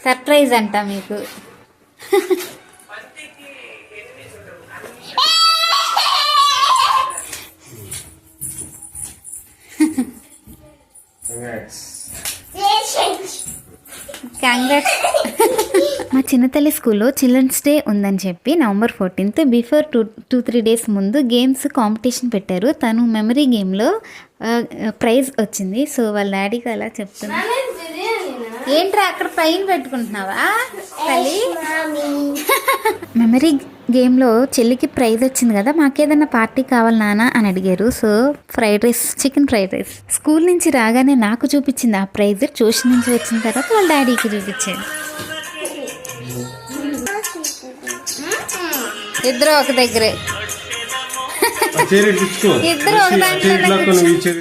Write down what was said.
Surprise అంట మీకు. Congrats. మా చిన్నతల్లి స్కూల్లో చిల్డ్రన్స్ డే ఉందని చెప్పి November 14th బిఫోర్ 2-3 days ముందు గేమ్స్ కాంపిటీషన్ పెట్టారు. తను మెమరీ గేమ్లో ప్రైజ్ వచ్చింది. సో వాళ్ళ డాడీకి అలా చెప్తున్నా. ఏంట్రా అక్కడ పైన పెట్టుకుంటున్నావా తల్లి? మెమరీ గేమ్లో చెల్లికి ప్రైజ్ వచ్చింది కదా, మాకేదన్నా పార్టీ కావాలి నాన్న అని అడిగారు. So chicken fried rice school నుంచి రాగానే నాకు చూపించింది ఆ ప్రైజ్. ట్యూషన్ నుంచి వచ్చిన తర్వాత వాళ్ళ డాడీకి చూపించాడు. ఇద్దరు ఒక దగ్గరే, ఇద్దరు ఒక దాంట్లో.